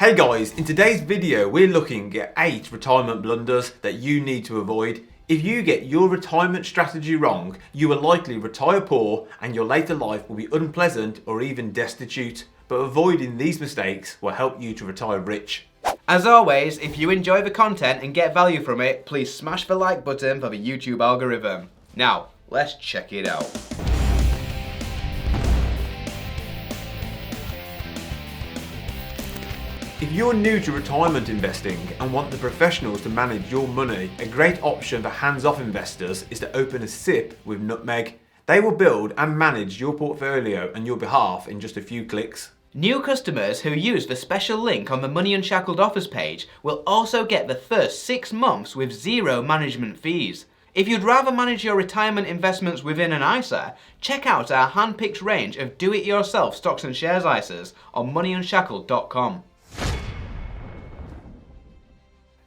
Hey guys, in today's video we're looking at 8 retirement blunders that you need to avoid. If you get your retirement strategy wrong, you will likely retire poor and your later life will be unpleasant or even destitute. But avoiding these mistakes will help you to retire rich. As always, if you enjoy the content and get value from it, please smash the like button for the YouTube algorithm. Now, let's check it out. If you're new to retirement investing and want the professionals to manage your money, a great option for hands-off investors is to open a SIPP with Nutmeg. They will build and manage your portfolio on your behalf in just a few clicks. New customers who use the special link on the Money Unshackled offers page will also get the first 6 months with 0 management fees. If you'd rather manage your retirement investments within an ISA, check out our hand-picked range of do-it-yourself stocks and shares ISAs on moneyunshackled.com.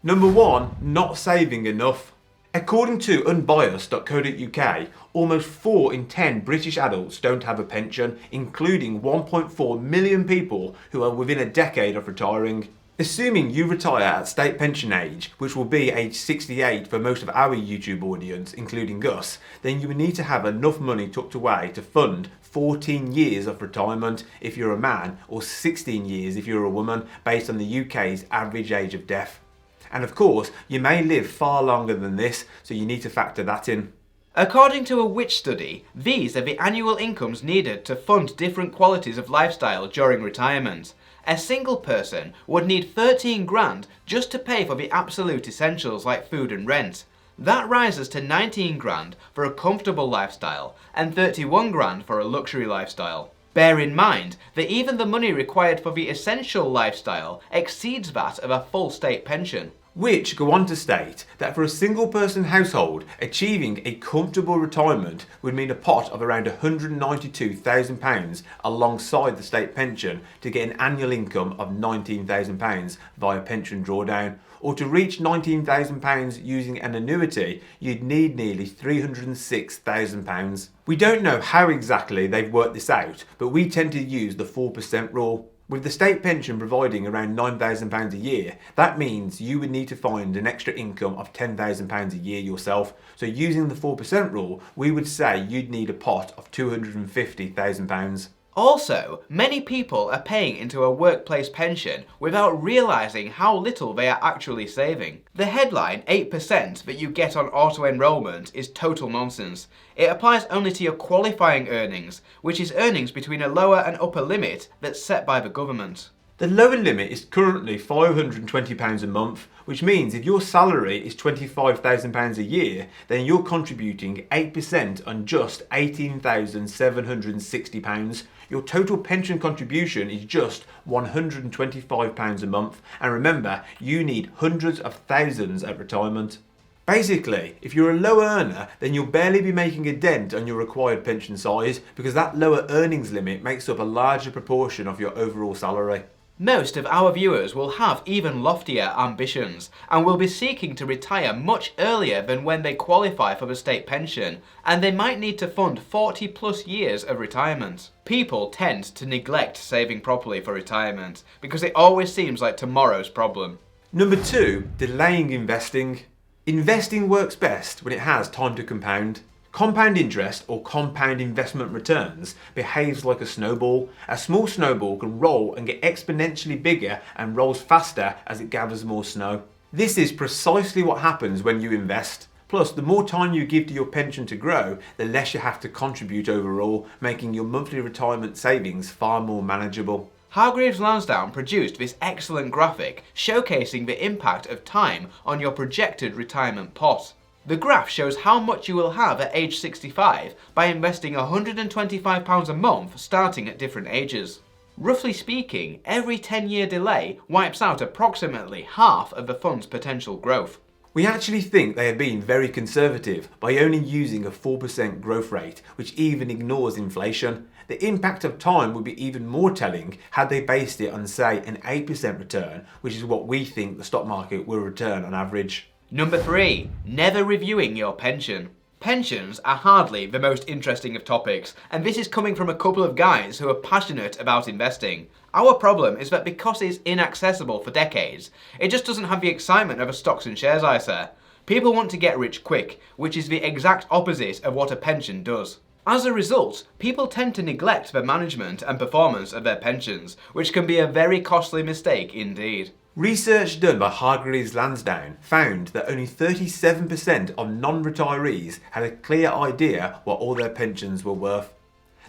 Number 1. Not saving enough. According to unbiased.co.uk, almost 4 in 10 British adults don't have a pension, including 1.4 million people who are within a decade of retiring. Assuming you retire at state pension age, which will be age 68 for most of our YouTube audience, including us, then you will need to have enough money tucked away to fund 14 years of retirement if you're a man, or 16 years if you're a woman, based on the UK's average age of death. And of course, you may live far longer than this, so you need to factor that in. According to a Which study, these are the annual incomes needed to fund different qualities of lifestyle during retirement. A single person would need 13 grand just to pay for the absolute essentials like food and rent. That rises to 19 grand for a comfortable lifestyle and 31 grand for a luxury lifestyle. Bear in mind that even the money required for the essential lifestyle exceeds that of a full state pension. Which go on to state that for a single person household, achieving a comfortable retirement would mean a pot of around £192,000 alongside the state pension to get an annual income of £19,000 via pension drawdown. Or to reach £19,000 using an annuity, you'd need nearly £306,000. We don't know how exactly they've worked this out, but we tend to use the 4% rule. With the state pension providing around £9,000 a year, that means you would need to find an extra income of £10,000 a year yourself. So using the 4% rule, we would say you'd need a pot of £250,000. Also, many people are paying into a workplace pension without realising how little they are actually saving. The headline 8% that you get on auto-enrolment is total nonsense. It applies only to your qualifying earnings, which is earnings between a lower and upper limit that's set by the government. The lower limit is currently £520 a month, which means if your salary is £25,000 a year, then you're contributing 8% on just £18,760. Your total pension contribution is just £125 a month, and remember, you need hundreds of thousands at retirement. Basically, if you're a low earner, then you'll barely be making a dent on your required pension size because that lower earnings limit makes up a larger proportion of your overall salary. Most of our viewers will have even loftier ambitions and will be seeking to retire much earlier than when they qualify for the state pension, and they might need to fund 40 plus years of retirement. People tend to neglect saving properly for retirement because it always seems like tomorrow's problem. Number 2, delaying investing. Investing works best when it has time to compound. Compound interest, or compound investment returns, behaves like a snowball. A small snowball can roll and get exponentially bigger and rolls faster as it gathers more snow. This is precisely what happens when you invest. Plus, the more time you give to your pension to grow, the less you have to contribute overall, making your monthly retirement savings far more manageable. Hargreaves Lansdowne produced this excellent graphic showcasing the impact of time on your projected retirement pot. The graph shows how much you will have at age 65 by investing £125 a month starting at different ages. Roughly speaking, every 10-year delay wipes out approximately half of the fund's potential growth. We actually think they have been very conservative by only using a 4% growth rate, which even ignores inflation. The impact of time would be even more telling had they based it on, say, an 8% return, which is what we think the stock market will return on average. Number 3. Never reviewing your pension. Pensions are hardly the most interesting of topics, and this is coming from a couple of guys who are passionate about investing. Our problem is that because it's inaccessible for decades, it just doesn't have the excitement of a stocks and shares ISA. People want to get rich quick, which is the exact opposite of what a pension does. As a result, people tend to neglect the management and performance of their pensions, which can be a very costly mistake indeed. Research done by Hargreaves Lansdowne found that only 37% of non-retirees had a clear idea what all their pensions were worth.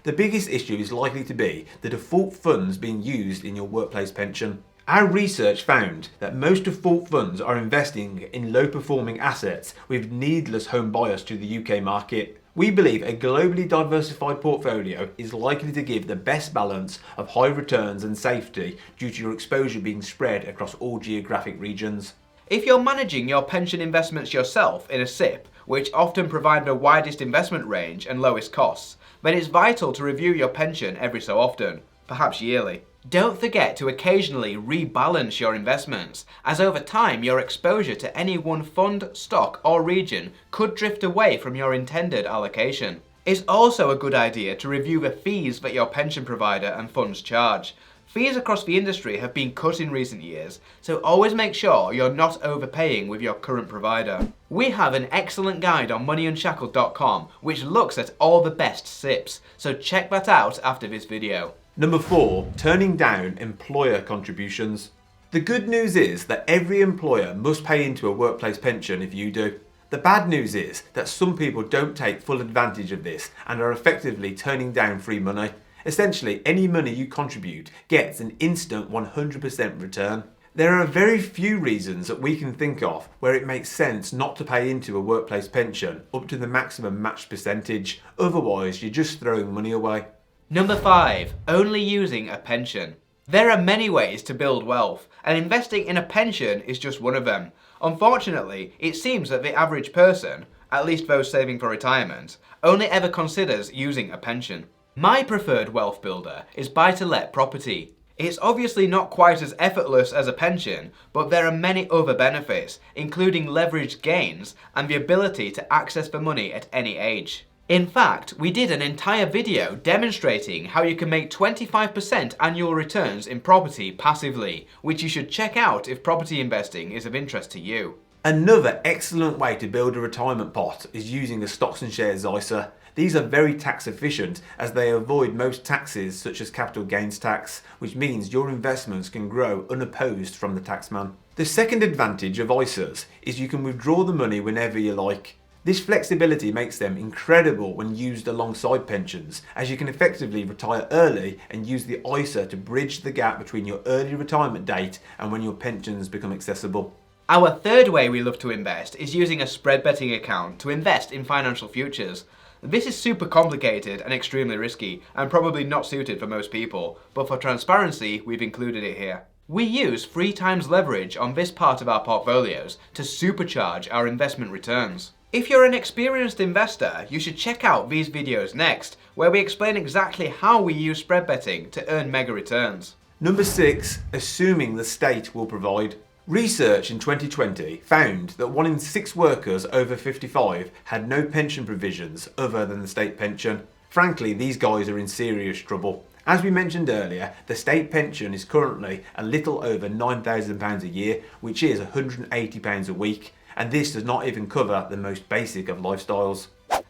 The biggest issue is likely to be the default funds being used in your workplace pension. Our research found that most default funds are investing in low-performing assets with needless home bias to the UK market. We believe a globally diversified portfolio is likely to give the best balance of high returns and safety due to your exposure being spread across all geographic regions. If you're managing your pension investments yourself in a SIPP, which often provide the widest investment range and lowest costs, then it's vital to review your pension every so often, perhaps yearly. Don't forget to occasionally rebalance your investments, as over time your exposure to any one fund, stock or region could drift away from your intended allocation. It's also a good idea to review the fees that your pension provider and funds charge. Fees across the industry have been cut in recent years, so always make sure you're not overpaying with your current provider. We have an excellent guide on moneyunshackled.com which looks at all the best SIPPs, so check that out after this video. Number 4, turning down employer contributions. The good news is that every employer must pay into a workplace pension if you do. The bad news is that some people don't take full advantage of this and are effectively turning down free money. Essentially, any money you contribute gets an instant 100% return. There are very few reasons that we can think of where it makes sense not to pay into a workplace pension up to the maximum matched percentage, otherwise you're just throwing money away. Number 5. Only using a pension. There are many ways to build wealth, and investing in a pension is just one of them. Unfortunately, it seems that the average person, at least those saving for retirement, only ever considers using a pension. My preferred wealth builder is buy-to-let property. It's obviously not quite as effortless as a pension, but there are many other benefits, including leveraged gains and the ability to access the money at any age. In fact, we did an entire video demonstrating how you can make 25% annual returns in property passively, which you should check out if property investing is of interest to you. Another excellent way to build a retirement pot is using a stocks and shares ISA. These are very tax efficient as they avoid most taxes such as capital gains tax, which means your investments can grow unopposed from the taxman. The second advantage of ISAs is you can withdraw the money whenever you like. This flexibility makes them incredible when used alongside pensions, as you can effectively retire early and use the ISA to bridge the gap between your early retirement date and when your pensions become accessible. Our third way we love to invest is using a spread betting account to invest in financial futures. This is super complicated and extremely risky, and probably not suited for most people, but for transparency we've included it here. We use 3 times leverage on this part of our portfolios to supercharge our investment returns. If you're an experienced investor, you should check out these videos next, where we explain exactly how we use spread betting to earn mega returns. Number 6, assuming the state will provide. Research in 2020 found that 1 in 6 workers over 55 had no pension provisions other than the state pension. Frankly, these guys are in serious trouble. As we mentioned earlier, the state pension is currently a little over £9,000 a year, which is £180 a week, and this does not even cover the most basic of lifestyles.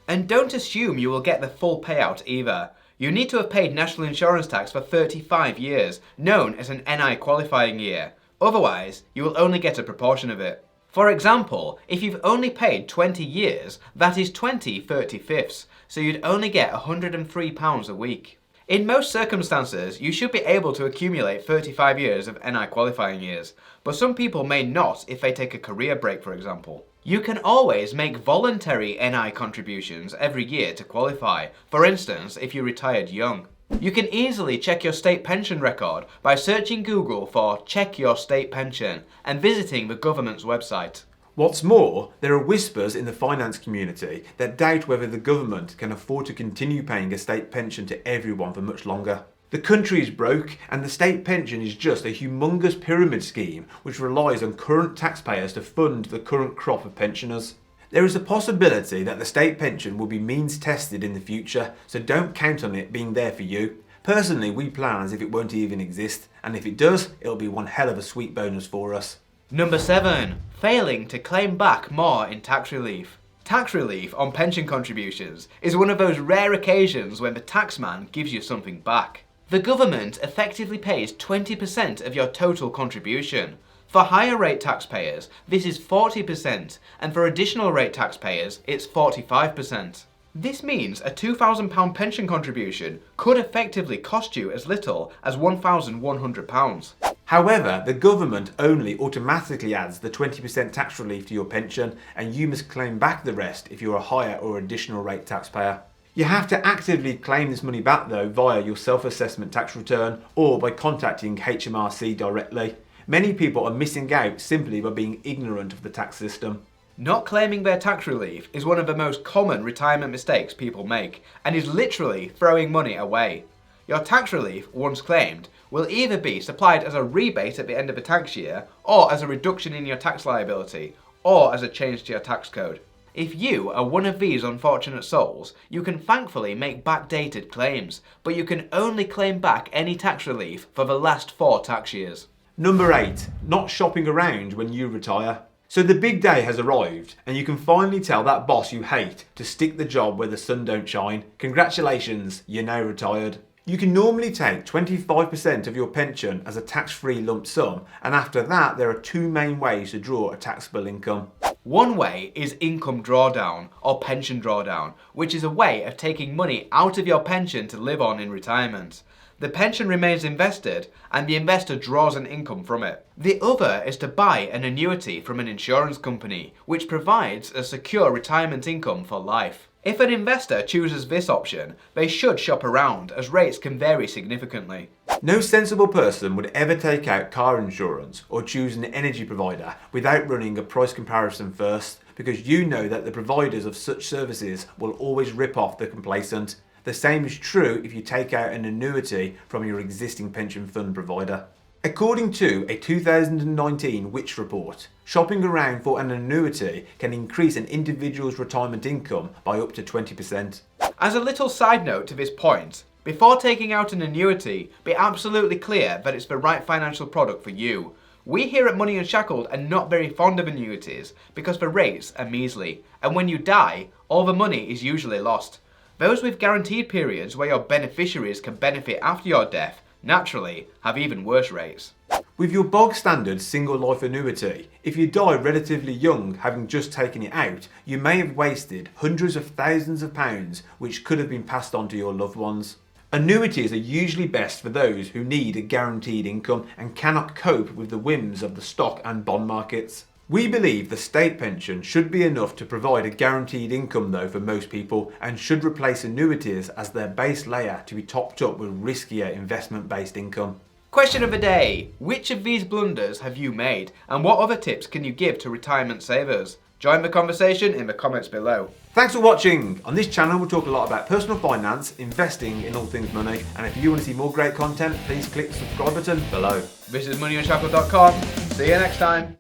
And don't assume you will get the full payout either. You need to have paid national insurance tax for 35 years, known as an NI qualifying year. Otherwise, you will only get a proportion of it. For example, if you've only paid 20 years, that is 20 35ths, so you'd only get £103 a week. In most circumstances, you should be able to accumulate 35 years of NI qualifying years, but some people may not if they take a career break, for example. You can always make voluntary NI contributions every year to qualify, for instance, if you retired young. You can easily check your state pension record by searching Google for "check your state pension" and visiting the government's website. What's more, there are whispers in the finance community that doubt whether the government can afford to continue paying a state pension to everyone for much longer. The country is broke, and the state pension is just a humongous pyramid scheme which relies on current taxpayers to fund the current crop of pensioners. There is a possibility that the state pension will be means tested in the future, so don't count on it being there for you. Personally, we plan as if it won't even exist, and if it does, it'll be one hell of a sweet bonus for us. Number 7. Failing to claim back more in tax relief. Tax relief on pension contributions is one of those rare occasions when the taxman gives you something back. The government effectively pays 20% of your total contribution. For higher rate taxpayers, this is 40%, and for additional rate taxpayers, it's 45%. This means a £2,000 pension contribution could effectively cost you as little as £1,100. However, the government only automatically adds the 20% tax relief to your pension, and you must claim back the rest if you're a higher or additional rate taxpayer. You have to actively claim this money back though via your self-assessment tax return or by contacting HMRC directly. Many people are missing out simply by being ignorant of the tax system. Not claiming their tax relief is one of the most common retirement mistakes people make, and is literally throwing money away. Your tax relief, once claimed, will either be supplied as a rebate at the end of the tax year, or as a reduction in your tax liability, or as a change to your tax code. If you are one of these unfortunate souls, you can thankfully make backdated claims, but you can only claim back any tax relief for the last 4 tax years. Number 8. Not shopping around when you retire. So the big day has arrived, and you can finally tell that boss you hate to stick the job where the sun don't shine. Congratulations, you're now retired. You can normally take 25% of your pension as a tax-free lump sum, and after that there are 2 main ways to draw a taxable income. One way is income drawdown or pension drawdown, which is a way of taking money out of your pension to live on in retirement. The pension remains invested and the investor draws an income from it. The other is to buy an annuity from an insurance company, which provides a secure retirement income for life. If an investor chooses this option, they should shop around as rates can vary significantly. No sensible person would ever take out car insurance or choose an energy provider without running a price comparison first, because you know that the providers of such services will always rip off the complacent. The same is true if you take out an annuity from your existing pension fund provider. According to a 2019 Which report, shopping around for an annuity can increase an individual's retirement income by up to 20%. As a little side note to this point, before taking out an annuity, be absolutely clear that it's the right financial product for you. We here at Money Unshackled are not very fond of annuities because the rates are measly, and when you die, all the money is usually lost. Those with guaranteed periods where your beneficiaries can benefit after your death, naturally, have even worse rates. With your bog standard single life annuity, if you die relatively young having just taken it out, you may have wasted hundreds of thousands of pounds which could have been passed on to your loved ones. Annuities are usually best for those who need a guaranteed income and cannot cope with the whims of the stock and bond markets. We believe the state pension should be enough to provide a guaranteed income though for most people, and should replace annuities as their base layer to be topped up with riskier investment-based income. Question of the day: which of these blunders have you made, and what other tips can you give to retirement savers? Join the conversation in the comments below. Thanks for watching. On this channel we'll talk a lot about personal finance, investing in all things money, and if you want to see more great content, please click the subscribe button below. This is moneyunshackled.com. See you next time.